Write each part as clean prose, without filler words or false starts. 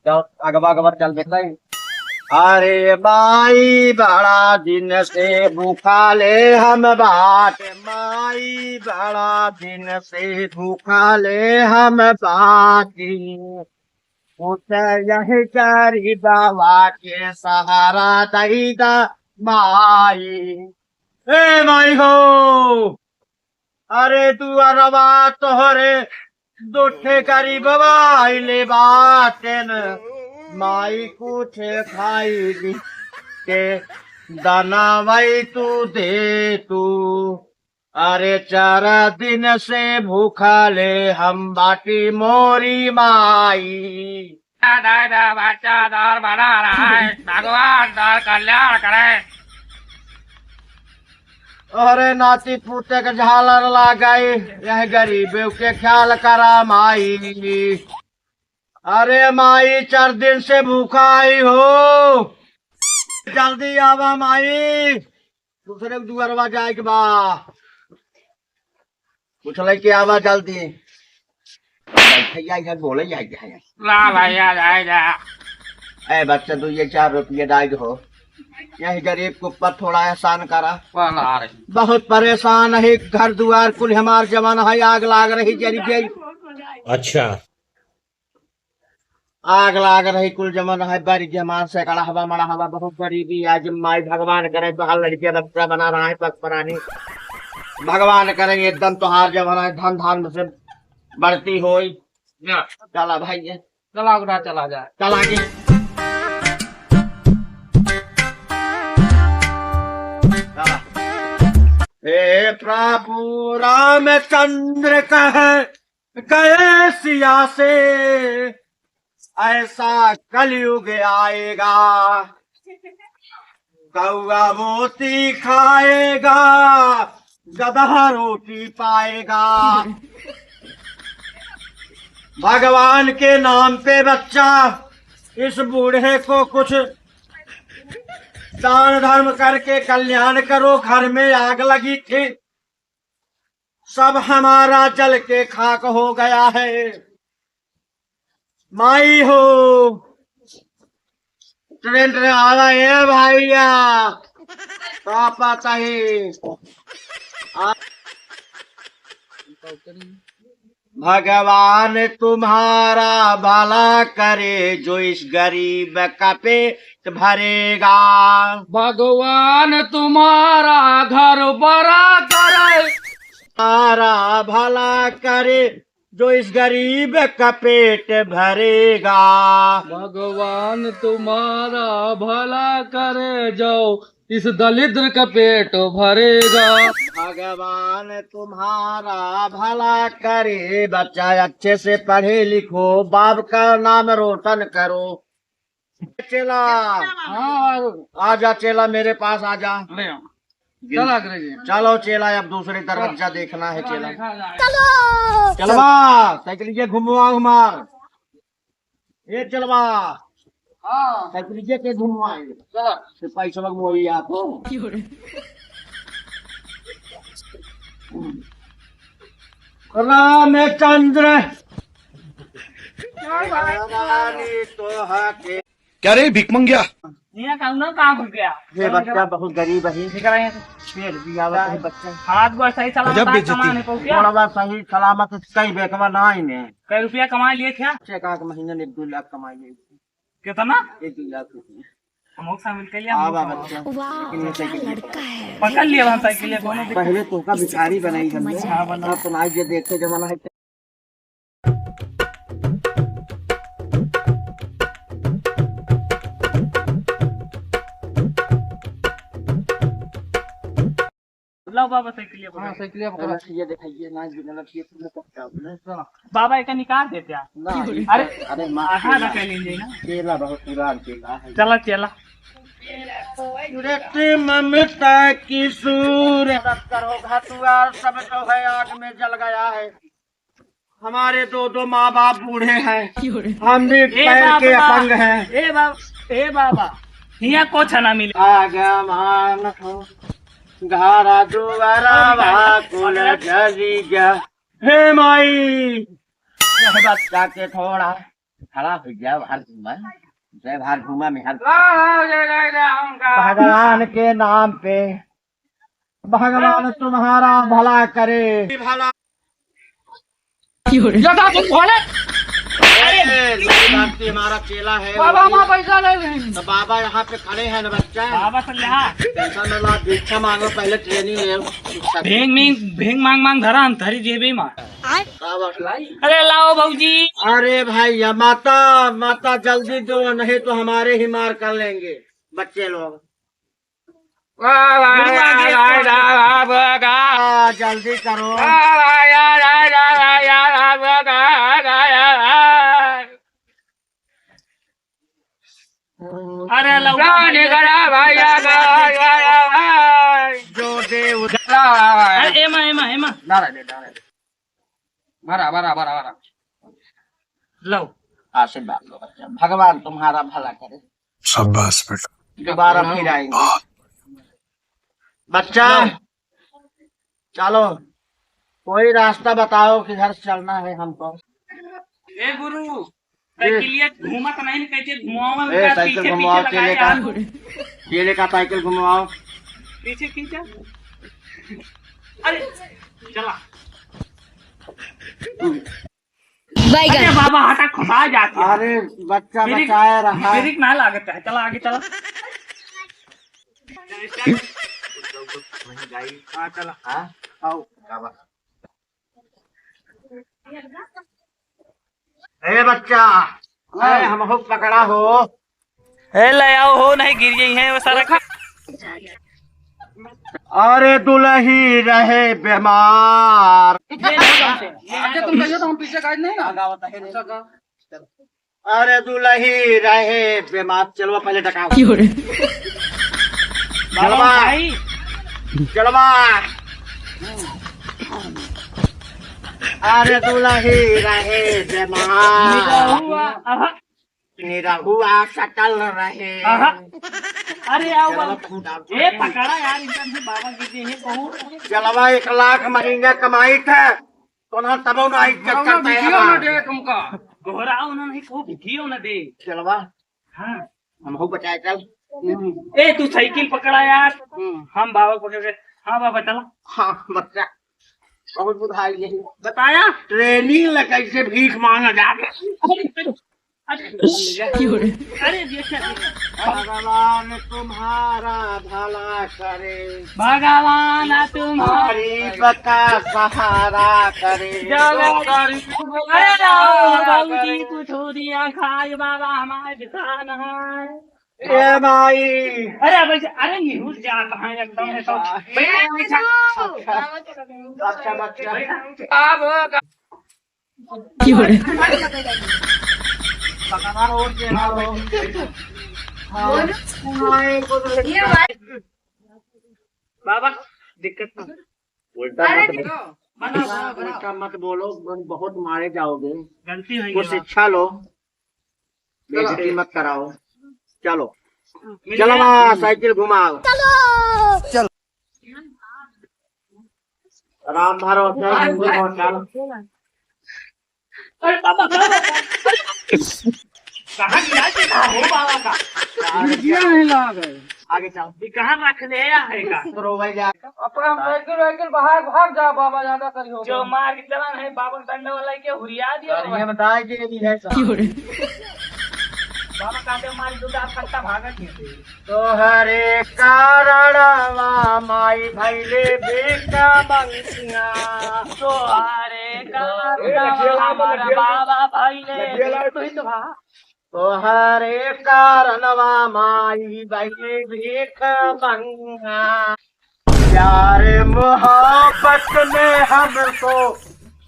चल अगवा अगवा चल देखता है। अरे माई बड़ा दिन से भूखा ले हम बाट, माई बड़ा दिन से भूखा ले हम बाकी, उसे यही करी बाबा के सहारा दई दा माई। ए माई हो, अरे तू अरवा तोहरे दुठे करी बाबा ले बाटेन, माई कुछ खाई के दाना भाई तू दे तू। अरे 4 दिन से भूखा ले हम बाटी मोरी माई। बच्चा दौर बना रहा है, भगवान दौर कल्याण करे। अरे नाती पूते के झालर लगाई, यह गरीब के ख्याल करा माई। अरे माई 4 दिन से भूखा आई हो, जल्दी आवा माई, दूसरे दुआरवा जाए के बा, कुछ लेके आवा जल्दी। बोले ला भैया जाएगा। ए बच्चा तू ये 4 रुपये डाल हो, यही गरीब के ऊपर थोड़ा एहसान करा। बहुत परेशान है, घर दुआर कुल हमार जमाना है, आग लाग रही जरी गई। अच्छा आग लाग रही कुल जमाना है, बड़ी जमान से कड़ा हवा मड़ा हवा, बहुत गरीबी। आज माई भगवान करे तो हाल लड़के बच्चा बना रहा है, पक परानी भगवान करेंगे एकदम तोहार जमाना है, धन धान से बढ़ती हो। चला भाई चला उड़ा चला जाए, चला के हे प्रभु रामचंद्र कहे सिया से, ऐसा कलयुग आएगा, कौआ मोती खाएगा, गधा रोटी पाएगा। भगवान के नाम पे बच्चा इस बूढ़े को कुछ दान धर्म करके कल्याण करो। घर में आग लगी थी, सब हमारा जल के खाक हो गया है। माई हो ट्रेन आ रहा है भैया, पापा चाहिए। भगवान तुम्हारा भला करे, जो इस गरीब का पेट भरेगा। भगवान तुम्हारा घर बड़ा करे, तुम्हारा भला करे, जो इस गरीब का पेट भरेगा। भगवान तुम्हारा भला करे, जो इस दलिद्र का पेट भरेगा। भगवान तुम्हारा भला करे, बच्चा अच्छे से पढ़े लिखो, बाप का नाम रोशन करो। चला आजा चेला, मेरे पास आजा। चला चलो चेला, अब दूसरी दरवाजा देखना है चेला। चलो चलवा साइकिल घुमवा घुमार, ये चलवा साइकिल के घुमवाएंगे। सिपाही सबक मोरी आपको रामचंद्र क्या रे भिक मंगिया? कहाँ घुस गया ये बच्चा बहुत गरीब है, फिर भी आवत है बच्चा। हाथ को सही सलामत कमाने पहुंचा, थोड़ा बात सही सलामत कई बेकवा ना इन्हें। कई रुपया कमा लिए क्या? 1 महीने में 2 लाख कमाई ले। कितना? 1-2 लाख रुपये। हम शामिल कर लिया। आवा बच्चा पकड़ लिया साइकिल दोनों। पहले तो का भिखारी बनाई हमने, बना तो ना ये देखे जमाना है। लाओ बाबा साइकिल पकड़ा। ये दिखाइए ना, ये बाबा एक निकाल देते हैं। अरे अरे आधा कर लीजिए ना, केला बहुत पुरान केला है। चला चला ममता की सूरत करो, घाटुआर सब तो है आग में जल गया है। हमारे 2 माँ बाप बूढ़े हैं, हम भी पैर के अपंग हैं। ए बाबा यहाँ कुछ ना मिले। आगा मान हो घारा दुआरा भाकुल जली गया। हे माई, यह बच्चा के थोड़ा खड़ा हो गया बाहर घूमा, जय बाहर घूमा में हर का भगवान के नाम पे, भगवान तुम्हारा भला करे। भला ज्यादा तुम बोले नहीं जानती, हमारा चेला है बाबा माँ पैसा ले लेंगे तो बाबा यहाँ पे खड़े हैं ना बच्चा। बाबा से लिहा टेंशन न ला, भिक्षा मांगो, पहले ट्रेनिंग ले। भेंग मांग मांग धरा हम धरी जेबी माँ अरे लाओ भाऊजी। अरे भैया माता माता जल्दी दो, नहीं तो हमारे ही मार कर लेंगे बच्चे लोग। जल्दी करो। अरे जो दे उधर। एमा एमा एमा भरा भरा भरा भरा लो आशीर्वाद लो बच्चा, भगवान तुम्हारा भला करे। शाबाश बेटा। दोबारा फिर आएंगे बच्चा। चलो कोई रास्ता बताओ किधर से चलना है हमको। ए गुरु साइकिलिया घुमा तो नहीं कैसे घुमाओ ए, साइकिल घुमाओ, केले का केले का साइकिल घुमाओ। पीछे खींचा अरे चला अरे बाबा हटा खसा जाती है। अरे बच्चा बचाया रहा है। ब्रेक ना लागत है, चला आगे चला। हाँ चला हाँ आओ ए बच्चा, ए हमको पकड़ा हो। ए ले आओ हो नहीं गिर गई है वो सारा खा। अरे दुल्ही रहे बीमार। अच्छा तुम कहिए तो हम पीछे काट नहीं अरे दुल्ही रहे बीमार। चलो पहले टकाओ। चलवा भाई चलवा। अरे दुल्ही रहे बीमार, निरहुआ सकल रहे। अरे आओ ए पकड़ा यार इंसान से बाबा गिरते हैं बहुत। चलवा 1 लाख महीने कमाई थे तो ना तब ना इज्जत करता है हमारा। तुमका घोराओ ना नहीं को भिखियो ना दे। चलवा हाँ हमको बचाए चल। ए तू साइकिल पकड़ा यार, हम बाबा पकड़ के। हाँ बाबा चला। हाँ बच्चा बहुत बुधाई यही बताया ट्रेनिंग ल कैसे भीख मांगा जाके। अरे देखा भगवान तुम्हारा भला करे, भगवान तुम्हारी गरीब का सहारा करे। अरे बाबूजी कुछ हो दिया खाए बाबा हमारे किसान है। ए माई अरे अरे न्यूज जा कहाँ एकदम है तो अच्छा बच्चा अब पकड़ा हो के ना हो। बाबा दिक्कत ना उल्टा मत बोलो, बहुत मारे जाओगे। गलती हुई कुछ शिक्षा लो, बेइज्जती मत कराओ। चलो चलो माँ साइकिल घुमाओ। चलो राम भरोसे चलो। अरे बाबा कहाँ गिरा के कहाँ हो बाबा का नहीं लगा आगे चलो। ये कहाँ रख ले आएगा तो रोवे जा। अपना साइकिल बाहर भाग जा बाबा ज्यादा करियो जो मार के चला है बाबा डंडे वाला के हुरिया दिया ये बताए कि नहीं है बाबा काटे मार दो दांत फटता भागा के तो हरे कारण माई भैले बेटा मंगिया। तो हरे कारण हमारा बाबा भाई ने तो हरे कारणवा माई भैले भीख मंगिया। प्यार मोहब्बत में हमको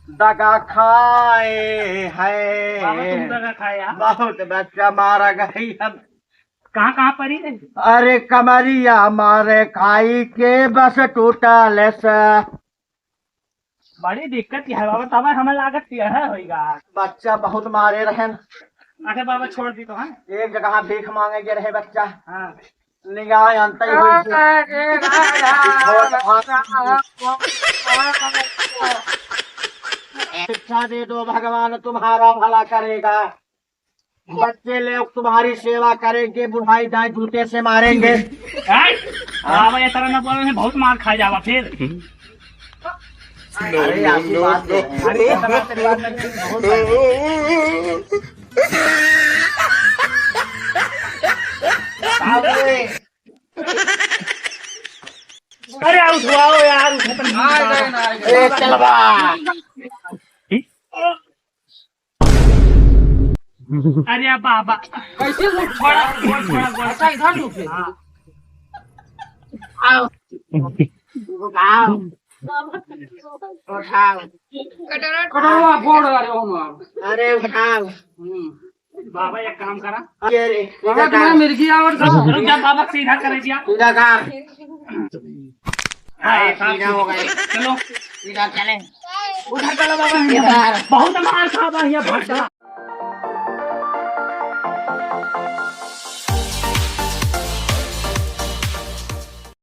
दगा खाए बाबा तुम है, दगा खाया बहुत बच्चा मारा गई हम। कहाँ कहाँ पड़ी है अरे कमरिया मारे खाई के बस टूटल से। बड़ी दिक्कत है बाबा तब हमें लागत है होगा। बच्चा बहुत मारे रहे। अरे बाबा छोड़ दी तो है एक जगह भीख मांगे के रहे बच्चा, हाँ निगाह अंत ही हुई थी। शिक्षा दे दो, भगवान तुम्हारा भला करेगा। बच्चे लोग तुम्हारी सेवा करेंगे, बुढ़ाई दाई जूते से मारेंगे। बाबा ये तरह न बोले बहुत मार खा जावा फिर। अरे आपकी बात है। अरे ये तरह से बात नहीं, बहुत है। अरे उठवाओ यार, ए, चल बा। अरे बाबा कैसे छोड़ा छोड़ा इधर रुके। आओ उठाओ उठाओ। कटोरा फोड़ रहे हो मार। अरे उठाओ। बाबा एक काम करा, अरे बाबा तुम्हारा मिर्गी और रुक जा बाबा, सीधा करे दिया। सीधा कर। सीधा हो गए। चलो सीधा चले। उधर चलो बाबा, बहुत मार खा बा ये भट्टा।